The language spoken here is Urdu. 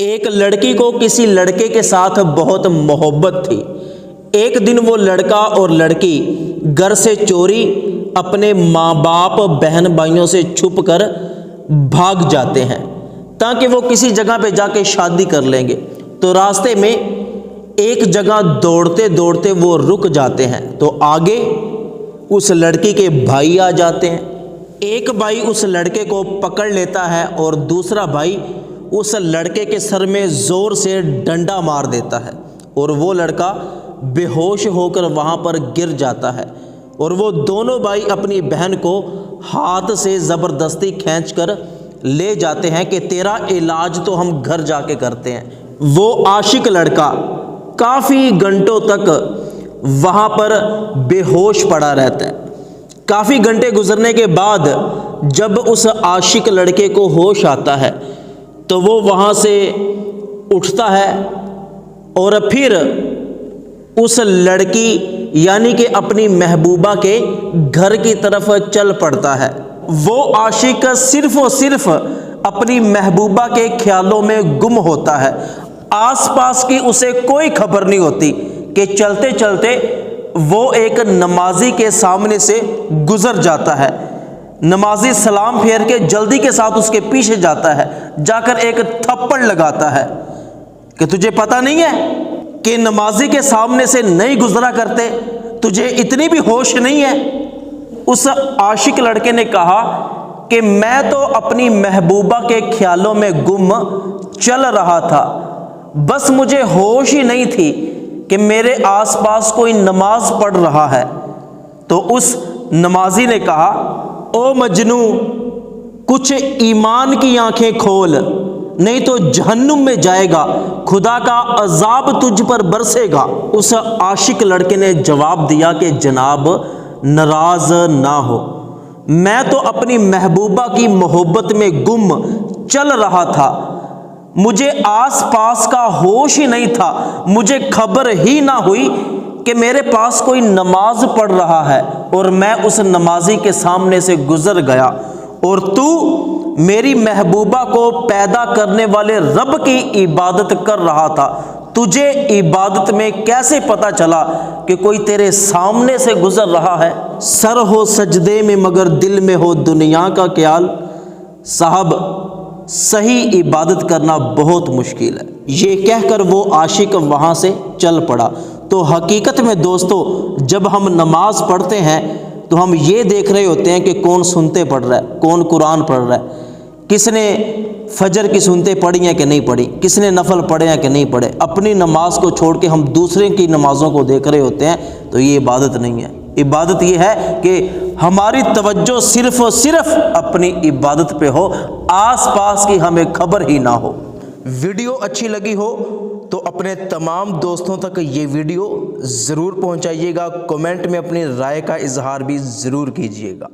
ایک لڑکی کو کسی لڑکے کے ساتھ بہت محبت تھی۔ ایک دن وہ لڑکا اور لڑکی گھر سے چوری اپنے ماں باپ بہن بھائیوں سے چھپ کر بھاگ جاتے ہیں تاکہ وہ کسی جگہ پہ جا کے شادی کر لیں گے۔ تو راستے میں ایک جگہ دوڑتے دوڑتے وہ رک جاتے ہیں تو آگے اس لڑکی کے بھائی آ جاتے ہیں۔ ایک بھائی اس لڑکے کو پکڑ لیتا ہے اور دوسرا بھائی اس لڑکے کے سر میں زور سے ڈنڈا مار دیتا ہے اور وہ لڑکا بے ہوش ہو کر وہاں پر گر جاتا ہے، اور وہ دونوں بھائی اپنی بہن کو ہاتھ سے زبردستی کھینچ کر لے جاتے ہیں کہ تیرا علاج تو ہم گھر جا کے کرتے ہیں۔ وہ عاشق لڑکا کافی گھنٹوں تک وہاں پر بے ہوش پڑا رہتا ہے۔ کافی گھنٹے گزرنے کے بعد جب اس عاشق لڑکے کو ہوش آتا ہے تو وہ وہاں سے اٹھتا ہے اور پھر اس لڑکی یعنی کہ اپنی محبوبہ کے گھر کی طرف چل پڑتا ہے۔ وہ عاشق صرف اور صرف اپنی محبوبہ کے خیالوں میں گم ہوتا ہے۔ آس پاس کی اسے کوئی خبر نہیں ہوتی کہ چلتے چلتے وہ ایک نمازی کے سامنے سے گزر جاتا ہے۔ نمازی سلام پھیر کے جلدی کے ساتھ اس کے پیچھے جاتا ہے، جا کر ایک تھپڑ لگاتا ہے کہ تجھے پتہ نہیں ہے کہ نمازی کے سامنے سے نہیں گزرا کرتے، تجھے اتنی بھی ہوش نہیں ہے؟ اس عاشق لڑکے نے کہا کہ میں تو اپنی محبوبہ کے خیالوں میں گم چل رہا تھا، بس مجھے ہوش ہی نہیں تھی کہ میرے آس پاس کوئی نماز پڑھ رہا ہے۔ تو اس نمازی نے کہا، او مجنو، کچھ ایمان کی آنکھیں کھول، نہیں تو جہنم میں جائے گا، خدا کا عذاب تجھ پر برسے گا۔ اس عاشق لڑکے نے جواب دیا کہ جناب ناراض نہ ہو، میں تو اپنی محبوبہ کی محبت میں گم چل رہا تھا، مجھے آس پاس کا ہوش ہی نہیں تھا، مجھے خبر ہی نہ ہوئی کہ میرے پاس کوئی نماز پڑھ رہا ہے اور میں اس نمازی کے سامنے سے گزر گیا، اور تو میری محبوبہ کو پیدا کرنے والے رب کی عبادت کر رہا تھا، تجھے عبادت میں کیسے پتہ چلا کہ کوئی تیرے سامنے سے گزر رہا ہے؟ سر ہو سجدے میں مگر دل میں ہو دنیا کا خیال، صاحب صحیح عبادت کرنا بہت مشکل ہے۔ یہ کہہ کر وہ عاشق وہاں سے چل پڑا۔ تو حقیقت میں دوستو، جب ہم نماز پڑھتے ہیں تو ہم یہ دیکھ رہے ہوتے ہیں کہ کون سنتے پڑھ رہا ہے، کون قرآن پڑھ رہا ہے، کس نے فجر کی سنتے پڑھی ہیں کہ نہیں پڑھی، کس نے نفل پڑھے ہیں کہ نہیں پڑھے۔ اپنی نماز کو چھوڑ کے ہم دوسرے کی نمازوں کو دیکھ رہے ہوتے ہیں، تو یہ عبادت نہیں ہے۔ عبادت یہ ہے کہ ہماری توجہ صرف اور صرف اپنی عبادت پہ ہو، آس پاس کی ہمیں خبر ہی نہ ہو۔ ویڈیو اچھی لگی ہو تو اپنے تمام دوستوں تک یہ ویڈیو ضرور پہنچائیے گا، کمنٹ میں اپنی رائے کا اظہار بھی ضرور کیجیے گا۔